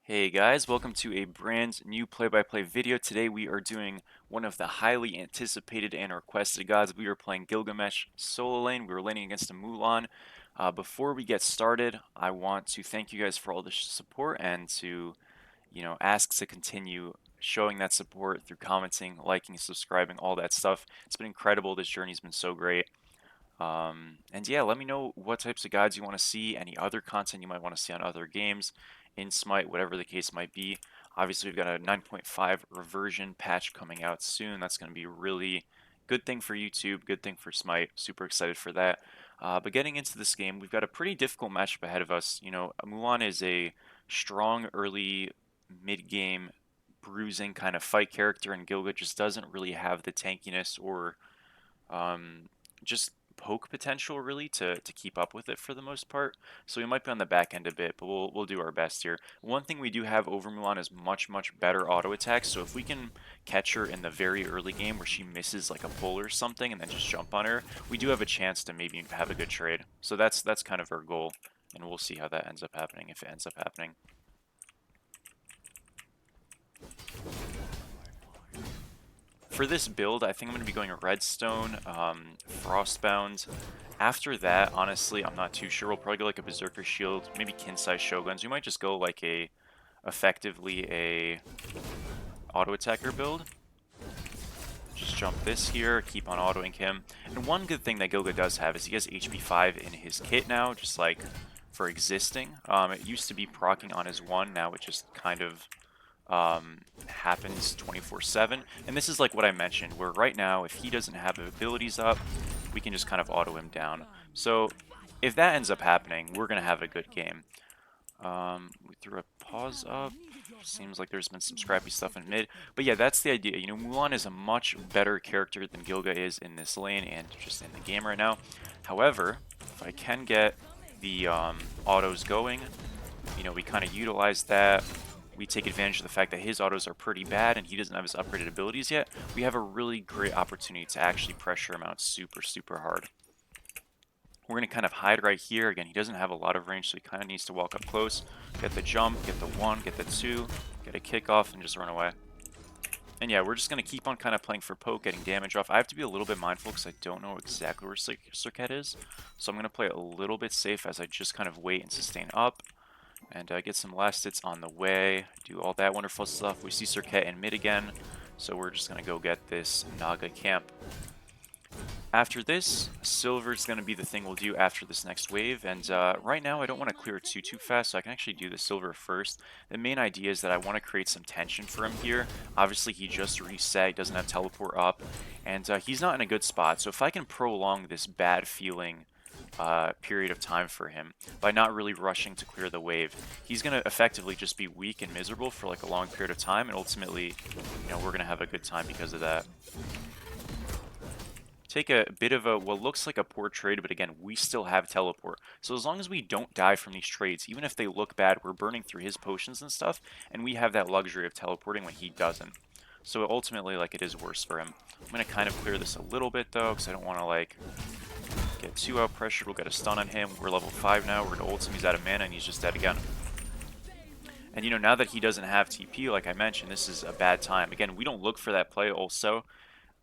Hey guys, welcome to a brand new play-by-play video. Today we are doing one of the highly anticipated and requested gods. We are playing Gilgamesh solo lane. We were laning against a Mulan. Before we get started, I want to thank you guys for all the support and to, ask to continue showing that support through commenting, liking, subscribing, all that stuff. It's been incredible. This journey's been so great. And yeah, let me know what types of guides you want to see, any other content you might want to see on other games, in Smite, whatever the case might be. Obviously, we've got a 9.5 reversion patch coming out soon. That's going to be really good thing for YouTube, good thing for Smite. Super excited for that. But getting into this game, we've got a pretty difficult matchup ahead of us. Mulan is a strong early mid-game bruising kind of fight character, and Gilga just doesn't really have the tankiness or just poke potential really to keep up with it for the most part. So we might be on the back end a bit, but we'll do our best here. One thing we do have over Mulan is much better auto attacks. So if we can catch her in the very early game where she misses like a pull or something and then just jump on her, we do have a chance to maybe have a good trade. So that's kind of our goal, and we'll see how that ends up happening if it ends up happening. For this build, I think I'm going to be going Redstone, Frostbound. After that, honestly, I'm not too sure. We'll probably go like a Berserker Shield, maybe Kin-size Shoguns. We might just go like effectively a auto attacker build. Just jump this here, keep on autoing him. And one good thing that Gilga does have is he has HP5 in his kit now, just like for existing. It used to be proccing on his 1, now it just kind of happens 24/7. And this is like what I mentioned, where right now, if he doesn't have abilities up, we can just kind of auto him down. So if that ends up happening, we're going to have a good game. We threw a pause up. Seems like there's been some scrappy stuff in mid. But yeah, that's the idea. Mulan is a much better character than Gilga is in this lane and just in the game right now. However, if I can get the autos going, we kind of utilize that. We take advantage of the fact that his autos are pretty bad and he doesn't have his upgraded abilities yet. We have a really great opportunity to actually pressure him out super hard. We're going to kind of hide right here. Again, he doesn't have a lot of range, so he kind of needs to walk up close, get the jump, get the 1, get the 2, get a kickoff, and just run away. And yeah, we're just going to keep on kind of playing for poke, getting damage off. I have to be a little bit mindful because I don't know exactly where Circuit is. So I'm going to play a little bit safe as I just kind of wait and sustain up. And get some last hits on the way, do all that wonderful stuff. We see Circuit in mid again, so we're just going to go get this Naga camp. After this, silver is going to be the thing we'll do after this next wave, and right now I don't want to clear too fast, so I can actually do the silver first. The main idea is that I want to create some tension for him here. Obviously, he just reset, he doesn't have teleport up, and he's not in a good spot, so if I can prolong this bad feeling period of time for him by not really rushing to clear the wave, he's going to effectively just be weak and miserable for like a long period of time, and ultimately, we're going to have a good time because of that. Take a bit of what looks like a poor trade, but again, we still have teleport. So as long as we don't die from these trades, even if they look bad, we're burning through his potions and stuff, and we have that luxury of teleporting when he doesn't. So ultimately, like, it is worse for him. I'm going to kind of clear this a little bit, though, because I don't want to, like, get too out pressured. We'll get a stun on him. We're level 5 now. We're going to ult him. He's out of mana, and he's just dead again. And, now that he doesn't have TP, like I mentioned, this is a bad time. Again, we don't look for that play also,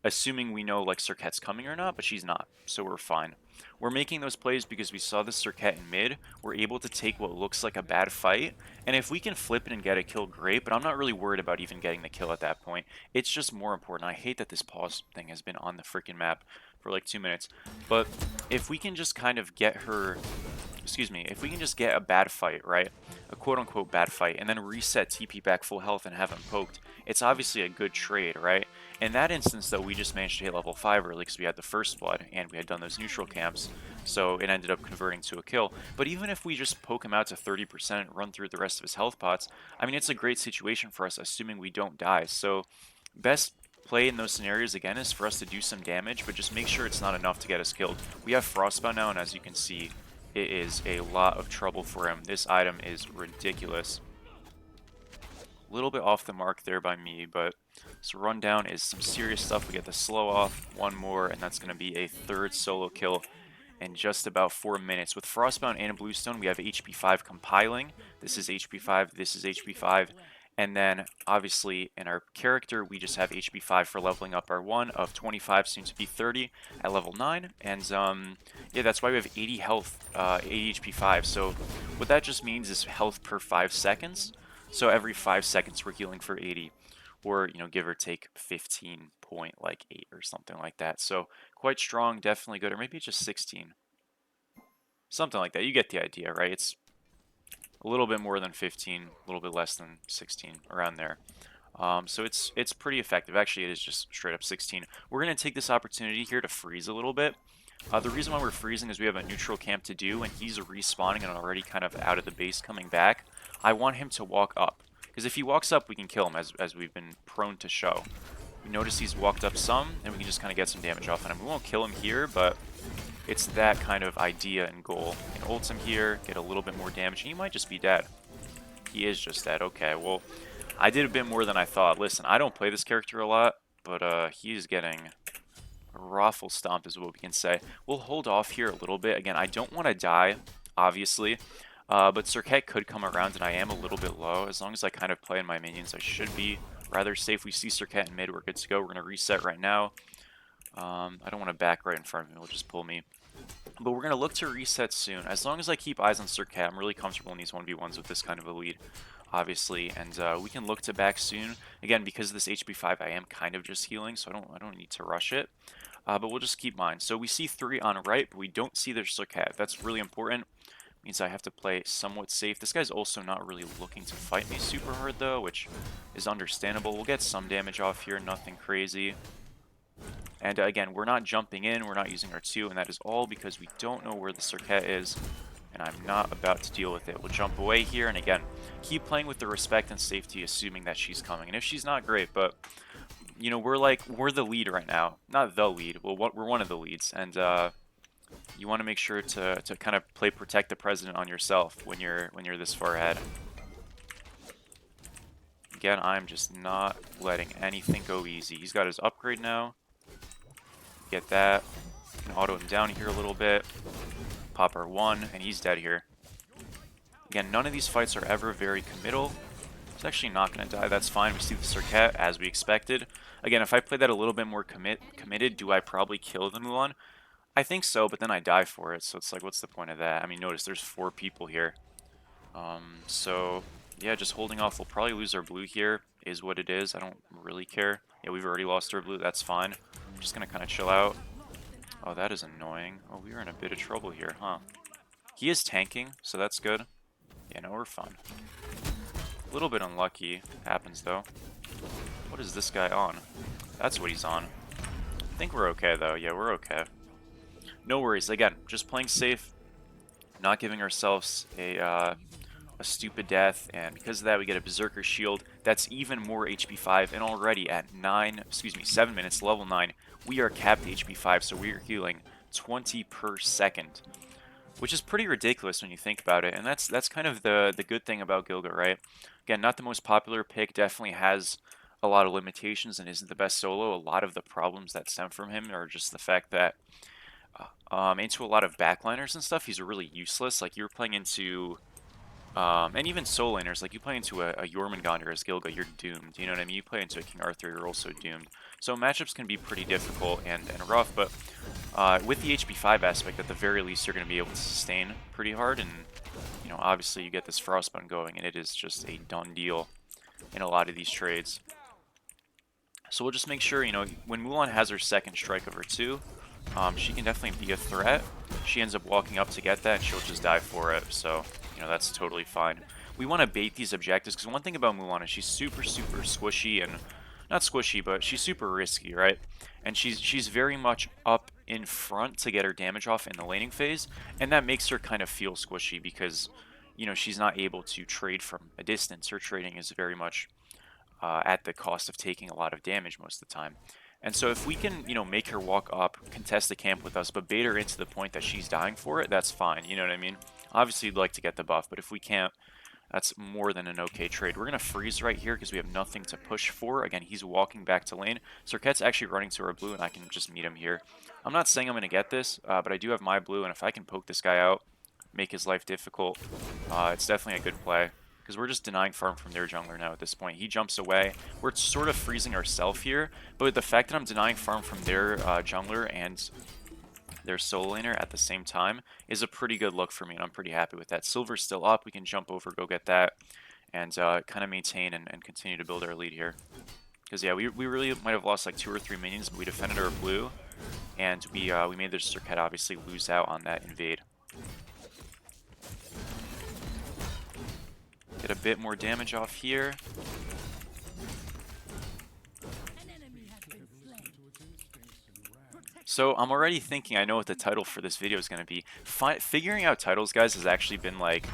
assuming we know like Circuit's coming or not, but she's not, so we're fine. We're making those plays because we saw the Circuit in mid. We're able to take what looks like a bad fight, and if we can flip it and get a kill, great, but I'm not really worried about even getting the kill at that point. It's just more important. I hate that this pause thing has been on the freaking map for like 2 minutes, but if we can just kind of get her, if we can just get a bad fight, right? A quote-unquote bad fight, and then reset TP back full health and have him poked, it's obviously a good trade, right? In that instance, though, we just managed to hit level 5 early because we had the first blood, and we had done those neutral camps, so it ended up converting to a kill. But even if we just poke him out to 30% and run through the rest of his health pots, I mean, it's a great situation for us, assuming we don't die. So, best play in those scenarios, again, is for us to do some damage, but just make sure it's not enough to get us killed. We have Frostbound now, and as you can see, it is a lot of trouble for him. This item is ridiculous. A little bit off the mark there by me, but this rundown is some serious stuff. We get the slow off, one more, and that's going to be a third solo kill. in just about 4 minutes. With Frostbound and a Bluestone, we have HP5 compiling. This is HP5, this is HP5. And then, obviously, in our character, we just have HP5 for leveling up our 1 of 25, soon to be 30 at level 9. And, yeah, that's why we have 80 health, 80 HP5. So, what that just means is health per 5 seconds. So, every 5 seconds, we're healing for 80. Or, you know, give or take 15.8 or something like that. So, quite strong, definitely good. Or maybe it's just 16. Something like that. You get the idea, right? It's a little bit more than 15, a little bit less than 16, around there. So it's pretty effective. Actually, it is just straight up 16. We're going to take this opportunity here to freeze a little bit. The reason why we're freezing is we have a neutral camp to do, and he's respawning and already kind of out of the base coming back. I want him to walk up, because if he walks up, we can kill him, as we've been prone to show. We notice he's walked up some, and we can just kind of get some damage off on him. We won't kill him here, but it's that kind of idea and goal. We can ult him here, get a little bit more damage, and he might just be dead. He is just dead. Okay, well, I did a bit more than I thought. Listen, I don't play this character a lot, but he is getting raffle stomped is what we can say. We'll hold off here a little bit. Again, I don't want to die, obviously, but Serket could come around, and I am a little bit low. As long as I kind of play in my minions, I should be rather safe. We see Serket in mid. We're good to go. We're going to reset right now. I don't want to back right in front of him. He'll just pull me. But we're going to look to reset soon. As long as I keep eyes on Serket, I'm really comfortable in these 1v1s with this kind of a lead, obviously. And we can look to back soon. Again, because of this HP5, I am kind of just healing, so I don't need to rush it. But we'll just keep mine. So we see 3 on right, but we don't see their Serket. That's really important. Means I have to play somewhat safe. This guy's also not really looking to fight me super hard, though, which is understandable. We'll get some damage off here, nothing crazy. And again, we're not jumping in, we're not using our 2, and that is all because we don't know where the Serket is, and I'm not about to deal with it. We'll jump away here, and again, keep playing with the respect and safety, assuming that she's coming. And if she's not, great, but, you know, we're the lead right now. Not the lead, well, we're one of the leads, and you want to make sure to kind of play protect the president on yourself when you're this far ahead. Again, I'm just not letting anything go easy. He's got his upgrade now. Get that. Can auto him down here a little bit. Pop our 1, and he's dead here. Again, none of these fights are ever very committal. He's actually not going to die. That's fine. We see the Serket as we expected. Again, if I play that a little bit more committed, do I probably kill the Mulan? I think so, but then I die for it. So it's like, what's the point of that? I mean, notice there's 4 people here. So yeah, just holding off. We'll probably lose our blue here. Is what it is. I don't really care. Yeah, we've already lost our blue. That's fine. I'm just going to kind of chill out. Oh, that is annoying. Oh, we are in a bit of trouble here, huh? He is tanking, so that's good. Yeah, no, we're fine. A little bit unlucky. Happens, though. What is this guy on? That's what he's on. I think we're okay, though. Yeah, we're okay. No worries. Again, just playing safe. Not giving ourselves a stupid death, and because of that we get a Berserker Shield. That's even more HP5, and already at 7 minutes, level 9, we are capped HP5, so we are healing 20 per second, which is pretty ridiculous when you think about it, and that's kind of the good thing about Gilga, right? Again, not the most popular pick, definitely has a lot of limitations and isn't the best solo. A lot of the problems that stem from him are just the fact that into a lot of backliners and stuff, he's really useless. Like, you're playing into and even soul laners, like you play into a Jormungandr as Gilga, you're doomed. You know what I mean? You play into a King Arthur, you're also doomed. So matchups can be pretty difficult and rough, but with the HP5 aspect, at the very least, you're going to be able to sustain pretty hard. And, you know, obviously you get this Frostbound going, and it is just a done deal in a lot of these trades. So we'll just make sure, you know, when Mulan has her second strike of her 2, she can definitely be a threat. She ends up walking up to get that, and she'll just die for it. So, you know, that's totally fine. We want to bait these objectives, because one thing about Mulan is she's super squishy, and not squishy, but she's super risky, right? And she's very much up in front to get her damage off in the laning phase, and that makes her kind of feel squishy because, you know, she's not able to trade from a distance. Her trading is very much at the cost of taking a lot of damage most of the time. And so if we can, you know, make her walk up, contest the camp with us, but bait her into the point that she's dying for it, that's fine. You know what I mean? Obviously, you'd like to get the buff, but if we can't, That's more than an okay trade. We're going to freeze right here because we have nothing to push for. Again, he's walking back to lane. Serket's actually running to our blue, and I can just meet him here. I'm not saying I'm going to get this, but I do have my blue, and if I can poke this guy out, make his life difficult, it's definitely a good play. Because we're just denying farm from their jungler now at this point. He jumps away. We're sort of freezing ourselves here, but with the fact that I'm denying farm from their jungler and their solo laner at the same time is a pretty good look for me, and I'm pretty happy with that. Silver's still up. We can jump over, go get that, and kind of maintain and continue to build our lead here. Because, yeah, we really might have lost like 2 or 3 minions, but we defended our blue, and we made their Serket obviously lose out on that invade. Get a bit more damage off here. So I'm already thinking I know what the title for this video is going to be. Figuring out titles, guys, has actually been like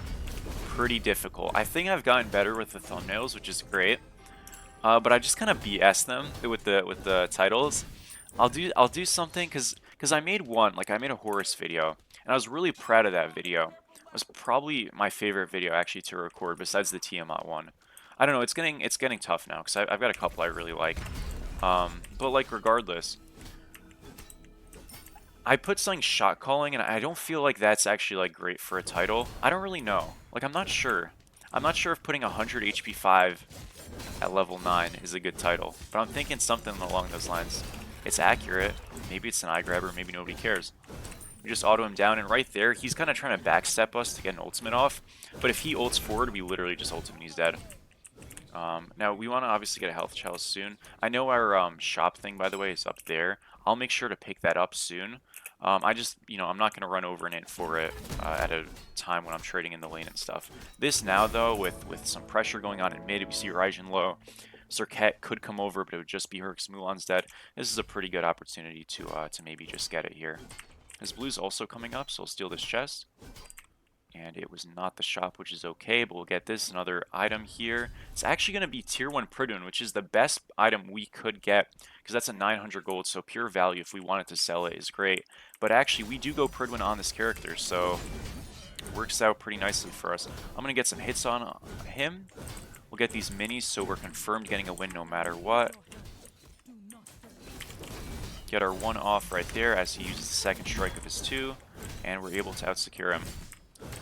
pretty difficult. I think I've gotten better with the thumbnails, which is great. But I just kind of BS them with the titles. I'll do something because I made one, like I made a Horus video, and I was really proud of that video. It was probably my favorite video actually to record besides the Tiamat one. I don't know, it's getting tough now because I've got a couple I really like. But like regardless, I put something shot calling, and I don't feel like that's actually like great for a title. I don't really know. Like I'm not sure. I'm not sure if putting 100 HP5 at level 9 is a good title, but I'm thinking something along those lines. It's accurate. Maybe it's an eye grabber. Maybe nobody cares. We just auto him down, and right there, he's kind of trying to backstep us to get an ultimate off. But if he ults forward, we literally just ult him and he's dead. Now, we want to obviously get a health chalice soon. I know our shop thing, by the way, is up there. I'll make sure to pick that up soon. I just, I'm not going to run over an int for it at a time when I'm trading in the lane and stuff. This now, though, with some pressure going on in mid, we see Ryzen low. Serket could come over, but it would just be Herc's Mulan's dead. This is a pretty good opportunity to maybe just get it here. His blue's also coming up, so I'll steal this chest. And it was not the shop, which is okay, but we'll get this, another item here. It's actually going to be tier 1 Pridwin, which is the best item we could get, because that's a 900 gold, so pure value if we wanted to sell it is great. But actually, we do go Pridwin on this character, so it works out pretty nicely for us. I'm going to get some hits on him. We'll get these minis, so we're confirmed getting a win no matter what. Get our 1 off right there as he uses the second strike of his 2, and we're able to out-secure him.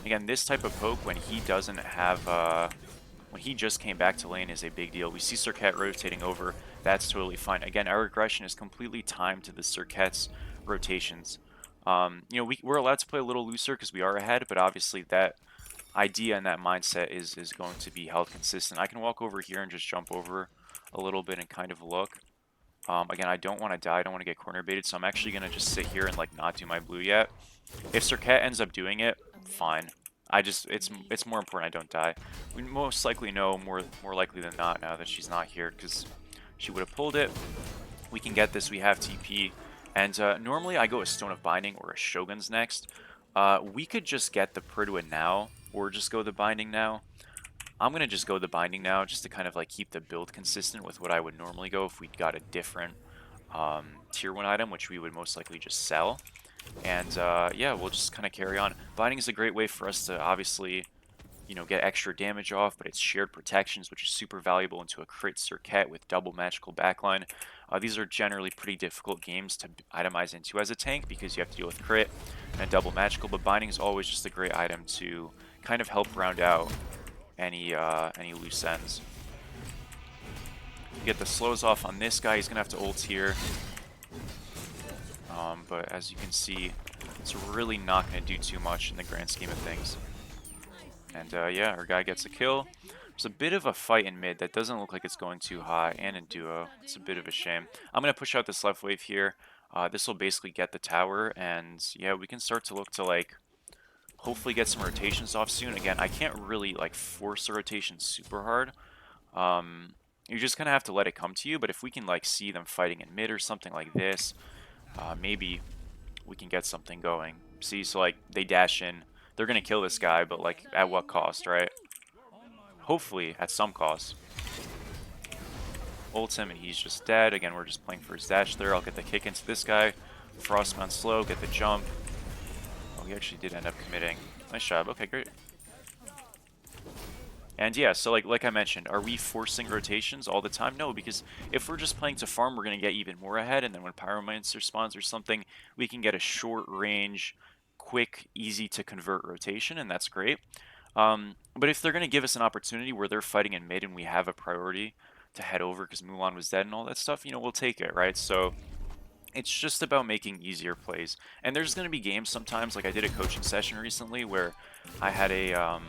Again, this type of poke when he doesn't have, when he just came back to lane is a big deal. We see Serket rotating over. That's totally fine. Again, our aggression is completely timed to the Serket's rotations. We're allowed to play a little looser because we are ahead, but obviously that idea and that mindset is going to be held consistent. I can walk over here and just jump over a little bit and kind of look. Again, I don't want to die. I don't want to get corner baited, so I'm actually going to just sit here and like not do my blue yet. If Serket ends up doing it, fine. It's more important I don't die. We most likely know more likely than not now that she's not here because she would have pulled it. We can get this. We have TP, and normally I go a Stone of Binding or a Shogun's next. We could just get the Pridwin now or just go the Binding now. I'm gonna just go the Binding now just to kind of like keep the build consistent with what I would normally go if we got a different tier 1 item, which we would most likely just sell. And yeah, we'll just kind of carry on. Binding is a great way for us to obviously, get extra damage off, but it's shared protections, which is super valuable into a crit Serket with double magical backline. These are generally pretty difficult games to itemize into as a tank because you have to deal with crit and double magical, but Binding is always just a great item to kind of help round out any loose ends. Get the slows off on this guy. He's gonna have to ult here. But as you can see, it's really not going to do too much in the grand scheme of things. And yeah, our guy gets a kill. There's a bit of a fight in mid that doesn't look like it's going too high, and in duo. It's a bit of a shame. I'm going to push out this left wave here. This will basically get the tower, and yeah, we can start to look to like hopefully get some rotations off soon. Again, I can't really like force the rotation super hard. You just kind of have to let it come to you, but if we can like see them fighting in mid or something like this, maybe we can get something going. See, so like they dash in, they're gonna kill this guy, but like at what cost, right? Hopefully at some cost. Ults him and he's just dead. Again, we're just playing for his dash there. I'll get the kick into this guy. Frostmount slow, get the jump. Oh, he actually did end up committing. Nice job. Okay, great. And yeah, so like I mentioned, are we forcing rotations all the time? No, because if we're just playing to farm, we're going to get even more ahead, and then when Pyromancer spawns or something, we can get a short range, quick, easy to convert rotation, and that's great. But if they're going to give us an opportunity where they're fighting in mid and we have a priority to head over because Mulan was dead and all that stuff, we'll take it, right? So it's just about making easier plays. And there's going to be games sometimes, like I did a coaching session recently where I had a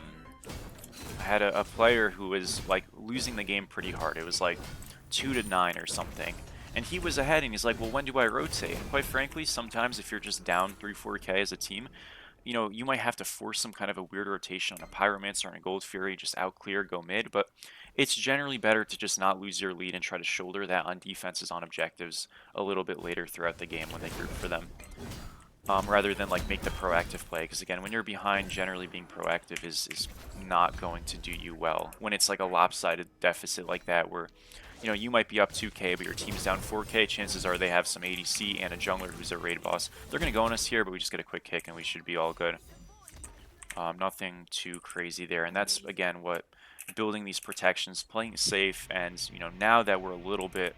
player who was like losing the game pretty hard. It was like 2-9 or something. And he was ahead and he's like, well, when do I rotate? And quite frankly, sometimes if you're just down 3-4k as a team, you might have to force some kind of a weird rotation on a Pyromancer and a Gold Fury, just out clear, go mid, but it's generally better to just not lose your lead and try to shoulder that on defenses on objectives a little bit later throughout the game when they group for them. Rather than like make the proactive play, because again, when you're behind, generally being proactive is not going to do you well. When it's like a lopsided deficit like that, where you might be up 2k, but your team's down 4k, chances are they have some ADC and a jungler who's a raid boss. They're going to go on us here, but we just get a quick kick and we should be all good. Nothing too crazy there, and that's, again, what building these protections, playing safe, and, now that we're a little bit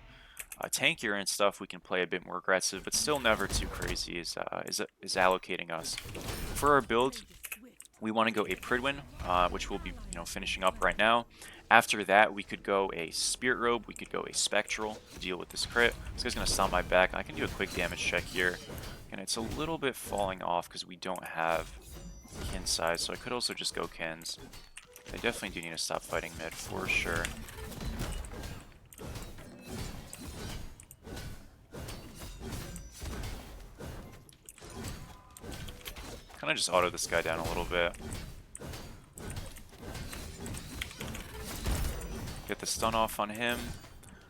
tankier and stuff, we can play a bit more aggressive, but still never too crazy is allocating us. For our build, we want to go a Pridwin, which we'll be finishing up right now. After that, we could go a Spirit Robe, we could go a Spectral to deal with this crit. This guy's going to stomp my back. I can do a quick damage check here, and it's a little bit falling off because we don't have kin size, so I could also just go Kins. I definitely do need to stop fighting mid for sure. Kind of just auto this guy down a little bit. Get the stun off on him.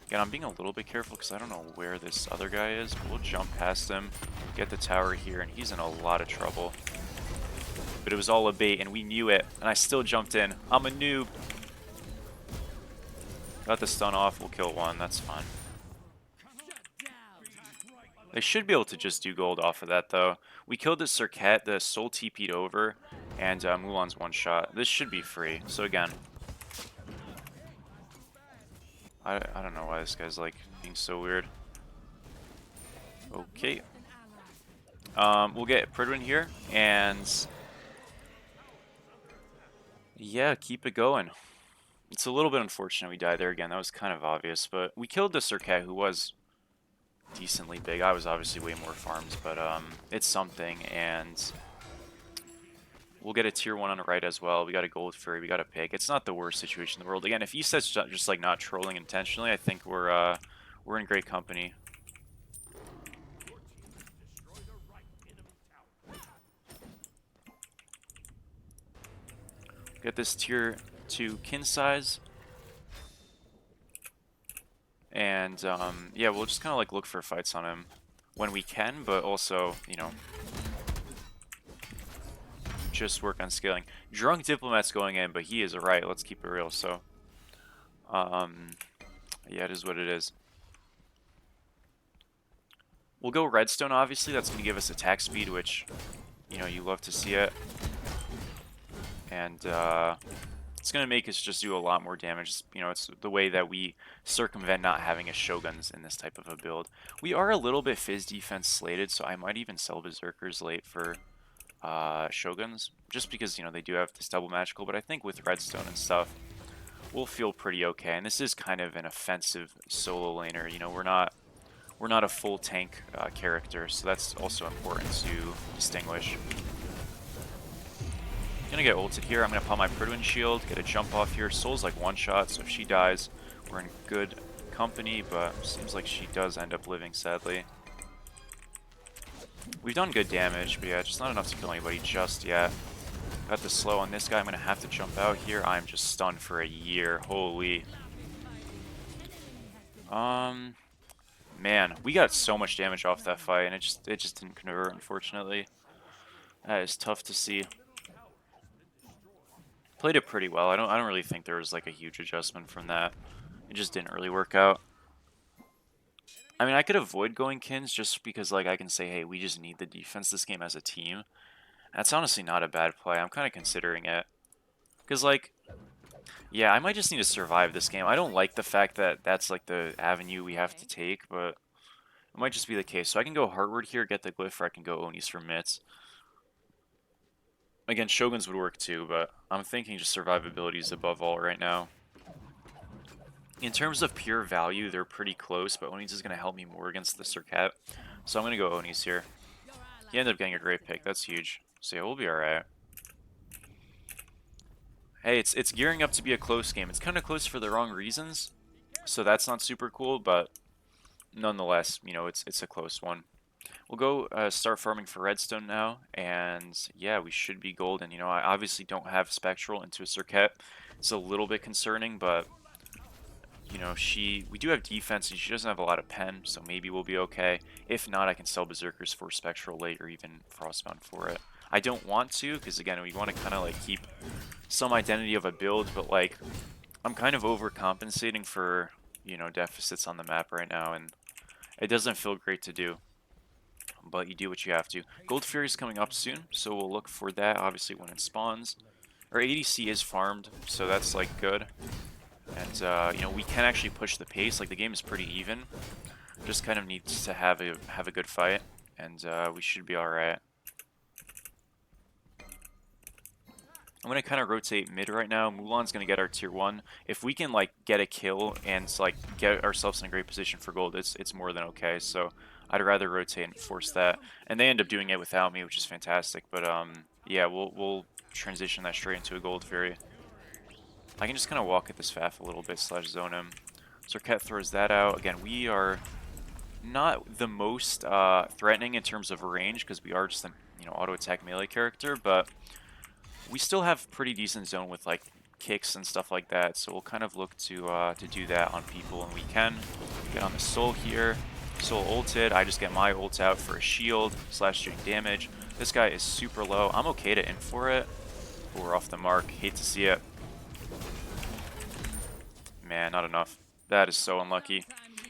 Again, I'm being a little bit careful because I don't know where this other guy is, but we'll jump past him, get the tower here, and he's in a lot of trouble. But it was all a bait, and we knew it, and I still jumped in. I'm a noob. Got the stun off, we'll kill one, that's fine. They should be able to just do gold off of that, though. We killed the Circuit, the Soul TP'd over, and Mulan's one shot. This should be free. So again, I don't know why this guy's like being so weird. Okay. We'll get Pridwin here, and yeah, keep it going. It's a little bit unfortunate we died there again. That was kind of obvious, but we killed the Circuit, who was decently big. I was obviously way more farms, but it's something, and we'll get a tier 1 on the right as well. We got a Gold Fury, we got a pick. It's not the worst situation in the world. Again, if ESET's just like not trolling intentionally, I think we're in great company. Get this tier 2 kin size. And yeah, we'll just kind of like look for fights on him when we can, but also, just work on scaling. Drunk Diplomat's going in, but he is right. Let's keep it real. So, yeah, it is what it is. We'll go Redstone, obviously. That's going to give us attack speed, which, you love to see it. And it's going to make us just do a lot more damage. It's the way that we circumvent not having a Shoguns in this type of a build. We are a little bit Fizz defense slated, so I might even sell Berserkers late for Shoguns, just because, they do have this double magical, but I think with Redstone and stuff, we'll feel pretty okay. And this is kind of an offensive solo laner. We're not a full tank character, so that's also important to distinguish. Gonna get ulted here. I'm gonna pop my Pridwin shield, get a jump off here. Soul's like one shot, so if she dies, we're in good company, but seems like she does end up living, sadly. We've done good damage, but yeah, just not enough to kill anybody just yet. Got the slow on this guy. I'm gonna have to jump out here. I'm just stunned for a year. Holy. Man, we got so much damage off that fight, and it just didn't convert, unfortunately. That is tough to see. Played it pretty well. I don't really think there was like a huge adjustment from that. It just didn't really work out. I mean, I could avoid going Kins just because like I can say, hey, we just need the defense this game as a team. That's honestly not a bad play. I'm kind of considering it. Because like, Yeah, I might just need to survive this game. I don't like the fact that that's like the avenue we have to take, but it might just be the case. So I can go Heartward here, get the glyph, or I can go Onis for mitts. Again, Shoguns would work too, but I'm thinking just survivability is above all right now. In terms of pure value, they're pretty close, but Onis is going to help me more against the Serket. So I'm going to go Onis here. He ended up getting a great pick. That's huge. So yeah, we'll be alright. Hey, it's gearing up to be a close game. It's kind of close for the wrong reasons, so that's not super cool, but nonetheless, you know, it's a close one. We'll go start farming for redstone now, and yeah, we should be golden. You know, I obviously don't have Spectral into a Serket. It's a little bit concerning, but you know, we do have defense, and she doesn't have a lot of pen, so maybe we'll be okay. If not, I can sell Berserkers for Spectral late, or even Frostbound for it. I don't want to, because again, we want to kind of like keep some identity of a build, but like, I'm kind of overcompensating for, you know, deficits on the map right now, and it doesn't feel great to do. But you do what you have to. Gold Fury is coming up soon, so we'll look for that, obviously, when it spawns. Our ADC is farmed, so that's, like, good. And, you know, we can actually push the pace. Like, the game is pretty even. Just kind of needs to have a good fight, and we should be alright. I'm going to kind of rotate mid right now. Mulan's going to get our tier 1. If we can, like, get a kill and, like, get ourselves in a great position for gold, it's more than okay. So I'd rather rotate and force that. And they end up doing it without me, which is fantastic. But, yeah, we'll transition that straight into a gold fury. I can just kind of walk at this Faf a little bit, slash zone him. Serket throws that out. Again, we are not the most threatening in terms of range, because we are just an, you know, auto-attack melee character, but we still have pretty decent zone with like kicks and stuff like that, so we'll kind of look to do that on people when we can. Get on the Soul here. Soul ulted. I just get my ult out for a shield slash doing damage. This guy is super low. I'm okay to in for it, but we're off the mark. Hate to see it. Man, not enough. That is so unlucky.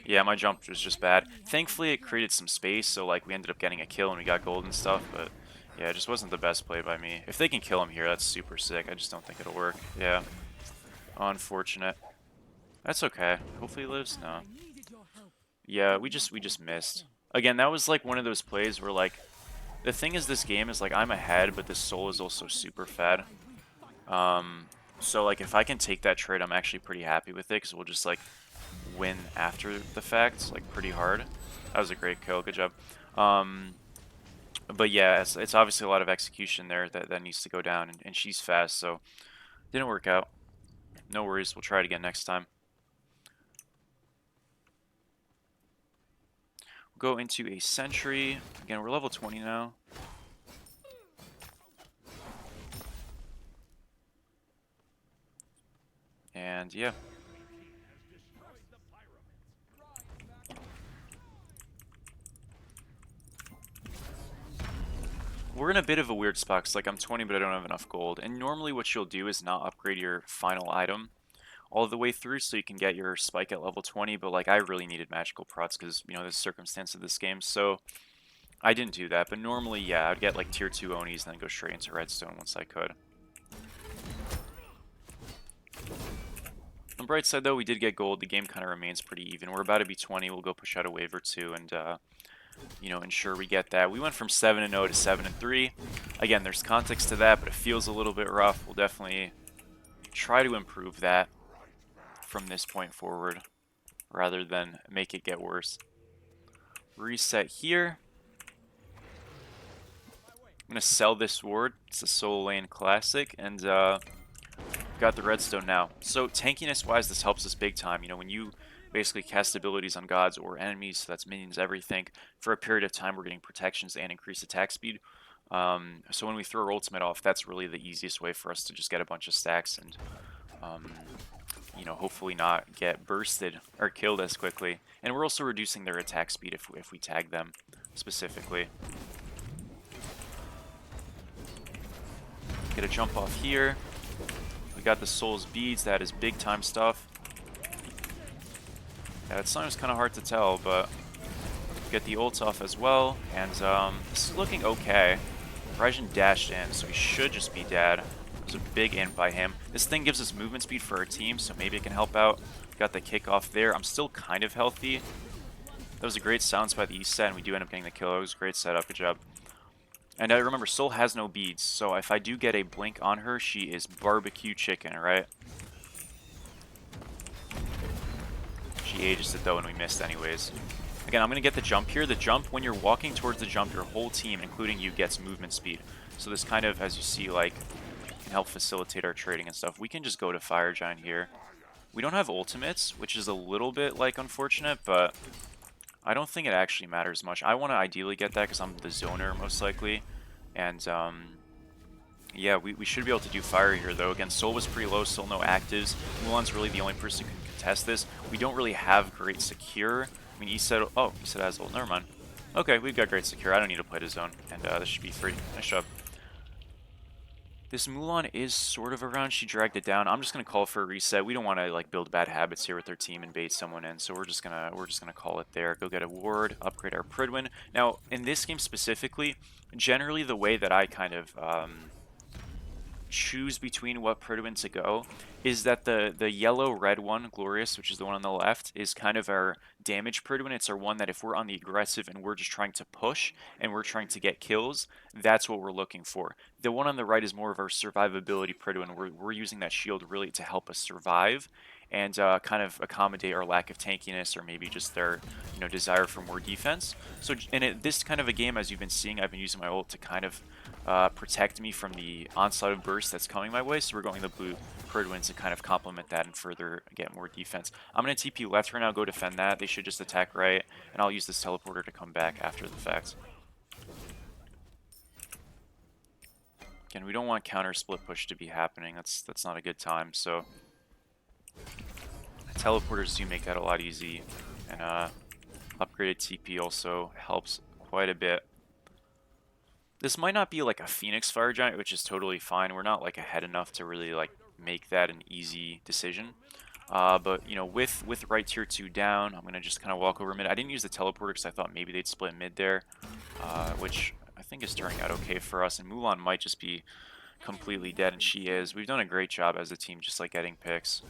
Yeah, my jump was just bad. Thankfully, it created some space, so like we ended up getting a kill and we got gold and stuff, but yeah, it just wasn't the best play by me. If they can kill him here, that's super sick. I just don't think it'll work. Yeah. Unfortunate. That's okay. Hopefully he lives? No. Yeah, we just missed. Again, that was like one of those plays where like the thing is this game is like I'm ahead, but this soul is also super fed. So like if I can take that trade, I'm actually pretty happy with it, because we'll just like win after the fact, like pretty hard. That was a great kill. Good job. But yeah, it's obviously a lot of execution there that needs to go down, and she's fast, so didn't work out. No worries, we'll try it again next time. We'll go into a sentry. Again, we're level 20 now. And yeah. We're in a bit of a weird spot, because like I'm 20 but I don't have enough gold. And normally what you'll do is not upgrade your final item all the way through so you can get your spike at level 20, but like I really needed magical prots because, you know, the circumstance of this game, so I didn't do that. But normally, yeah, I'd get like tier 2 Onis and then go straight into redstone once I could. On the bright side though, we did get gold. The game kind of remains pretty even. We're about to be 20. We'll go push out a wave or two and you know, ensure we get that. We went from 7-0 to 7-3. Again, there's context to that, but it feels a little bit rough. We'll definitely try to improve that from this point forward, rather than make it get worse. Reset here. I'm going to sell this ward. It's a Soul Lane Classic, and got the redstone now. So tankiness-wise, this helps us big time. You know, when you basically cast abilities on gods or enemies, so that's minions, everything, for a period of time we're getting protections and increased attack speed. So when we throw our ultimate off, that's really the easiest way for us to just get a bunch of stacks and, you know, hopefully not get bursted or killed as quickly. And we're also reducing their attack speed if we tag them specifically. Get a jump off here. We got the Soul's Beads. That is big time stuff. Yeah, it's sometimes kind of hard to tell, but get the ult off as well, and this is looking okay. Raijin dashed in, so he should just be dead. It was a big in by him. This thing gives us movement speed for our team, so maybe it can help out. Got the kickoff there. I'm still kind of healthy. That was a great silence by the east side, and we do end up getting the kill. It was a great setup. Good job. And remember, Soul has no beads, so if I do get a blink on her, she is barbecue chicken, right? She ages it though, and we missed anyways. Again, I'm going to get the jump here. The jump, when you're walking towards the jump, your whole team, including you, gets movement speed. So this kind of, as you see, like, can help facilitate our trading and stuff. We can just go to Fire Giant here. We don't have ultimates, which is a little bit, like, unfortunate, but I don't think it actually matters much. I want to ideally get that because I'm the zoner, most likely. And, yeah, we should be able to do fire here, though. Again, Soul was pretty low, still no actives. Mulan's really the only person who can contest this. We don't really have great secure. I mean, he said, oh, he said has ult. Never mind. Okay, we've got great secure. I don't need to play the zone, and this should be free. Nice job. This Mulan is sort of around. She dragged it down. I'm just gonna call for a reset. We don't want to like build bad habits here with their team and bait someone in, so we're just gonna call it there. Go get a ward, upgrade our Pridwin. Now, in this game specifically, generally the way that I kind of choose between what Pridwin to go is that the yellow-red one, Glorious, which is the one on the left, is kind of our damage Pridwin. It's our one that if we're on the aggressive and we're just trying to push and we're trying to get kills, that's what we're looking for. The one on the right is more of our survivability Pridwin. We're using that shield really to help us survive and kind of accommodate our lack of tankiness or maybe just their desire for more defense. So in this kind of a game, as you've been seeing, I've been using my ult to kind of protect me from the onslaught of burst that's coming my way, so we're going the blue Pridwin to kind of complement that and further get more defense. I'm going to TP left right now, go defend that. They should just attack right, and I'll use this teleporter to come back after the fact. Again, we don't want counter split push to be happening. That's not a good time, so teleporters do make that a lot easy, and upgraded TP also helps quite a bit. This might not be like a Phoenix Fire Giant, which is totally fine. We're not like ahead enough to really like make that an easy decision. But with right tier 2 down, I'm gonna just kind of walk over mid. I didn't use the teleporter because I thought maybe they'd split mid there, which I think is turning out okay for us. And Mulan might just be completely dead, and she is. We've done a great job as a team, just like getting picks,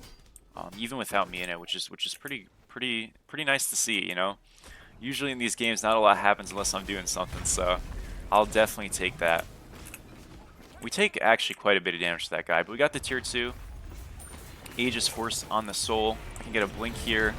even without me in it, which is pretty nice to see. Usually in these games, not a lot happens unless I'm doing something. So I'll definitely take that. We take actually quite a bit of damage to that guy, but we got the tier 2. Aegis Force on the Soul. I can get a blink here.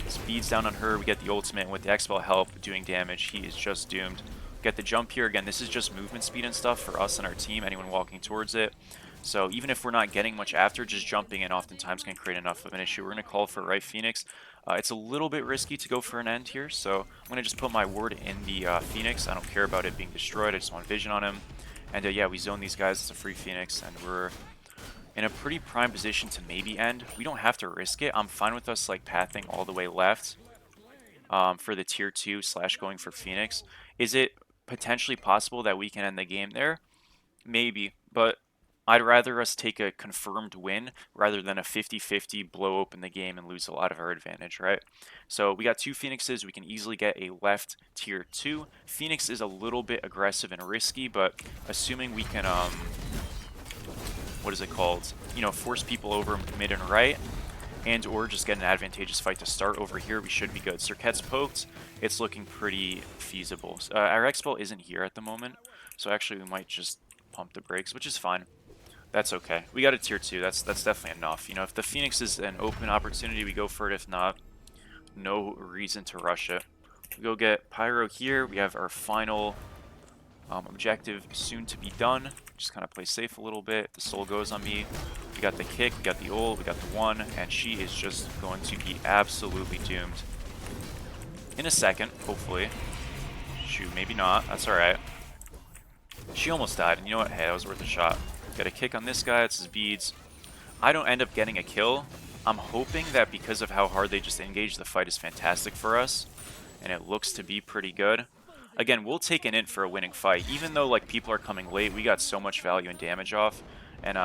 Speeds down on her. We get the ultimate, and with the X-Ball help doing damage, he is just doomed. Get the jump here. Again, this is just movement speed and stuff for us and our team, anyone walking towards it. So even if we're not getting much after, just jumping in oftentimes can create enough of an issue. We're going to call for right Phoenix. It's a little bit risky to go for an end here, so I'm going to just put my ward in the Phoenix. I don't care about it being destroyed. I just want vision on him. And yeah, we zone these guys. It's a free Phoenix, and we're in a pretty prime position to maybe end. We don't have to risk it. I'm fine with us like pathing all the way left for the tier 2 / going for Phoenix. Is it potentially possible that we can end the game there? Maybe, but I'd rather us take a confirmed win rather than a 50-50 blow open the game and lose a lot of our advantage, right? So we got 2 Phoenixes. We can easily get a left tier 2. Phoenix is a little bit aggressive and risky, but assuming we can, what is it called? Force people over mid and right, and or just get an advantageous fight to start over here, we should be good. Cirquette's poked. It's looking pretty feasible. Our X-Ball isn't here at the moment, so actually we might just pump the brakes, which is fine. That's okay. We got a tier 2. That's definitely enough. If the Phoenix is an open opportunity, we go for it. If not, no reason to rush it. We go get Pyro here. We have our final objective soon to be done. Just kind of play safe a little bit. The Soul goes on me. We got the kick. We got the ult. We got the 1. And she is just going to be absolutely doomed. In a second, hopefully. Shoot, maybe not. That's alright. She almost died. And you know what? Hey, that was worth a shot. Got a kick on this guy. It's his beads. I don't end up getting a kill. I'm hoping that because of how hard they just engage, the fight is fantastic for us. And it looks to be pretty good. Again, we'll take an int for a winning fight. Even though like people are coming late, we got so much value and damage off. And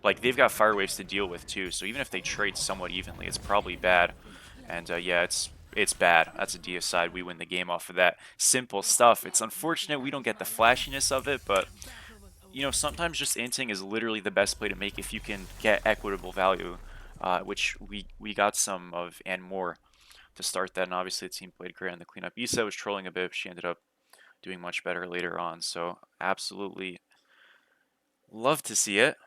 like they've got fire waves to deal with too. So even if they trade somewhat evenly, it's probably bad. And yeah, it's bad. That's a D aside. We win the game off of that simple stuff. It's unfortunate we don't get the flashiness of it, but you know, sometimes just inting is literally the best play to make if you can get equitable value, which we got some of and more to start that. And obviously the team played great on the cleanup. Isa was trolling a bit, but she ended up doing much better later on. So absolutely love to see it.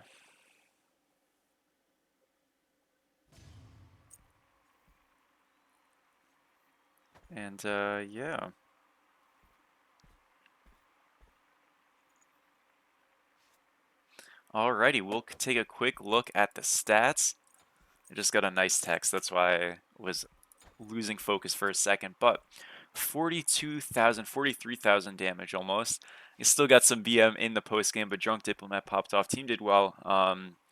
And yeah. Alrighty, we'll take a quick look at the stats. I just got a nice text, that's why I was losing focus for a second, but 42,000, 43,000 damage almost. You still got some BM in the post game, but Drunk Diplomat popped off. Team did well.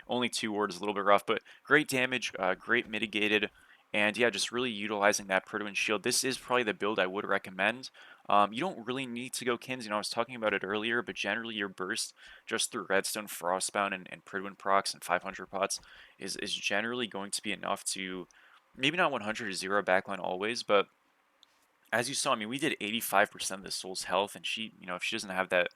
Only 2 wards, a little bit rough, but great damage, great mitigated, and yeah, just really utilizing that Proto Shield. This is probably the build I would recommend. You don't really need to go Kins. You know, I was talking about it earlier, but generally your burst just through Redstone, Frostbound, and Pridwin procs and 500 pots is generally going to be enough to maybe not 100 to 0 backline always, but as you saw, I mean, we did 85% of the Soul's health, and she, you know, if she doesn't have that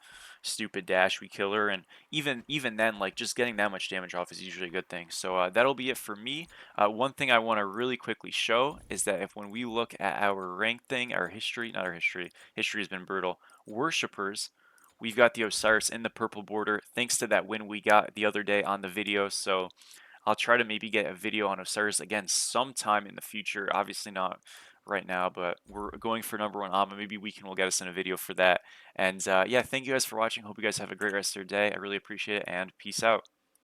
stupid dash, we kill her, and even then, like, just getting that much damage off is usually a good thing. So that'll be it for me. One thing I want to really quickly show is that if when we look at our rank thing, our history, not our history has been brutal, worshippers, we've got the Osiris in the purple border, thanks to that win we got the other day on the video, so I'll try to maybe get a video on Osiris again sometime in the future. Obviously not right now, but we're going for #1 Amma. Maybe Weekend will get us in a video for that. And yeah, thank you guys for watching. Hope you guys have a great rest of your day. I really appreciate it, and peace out.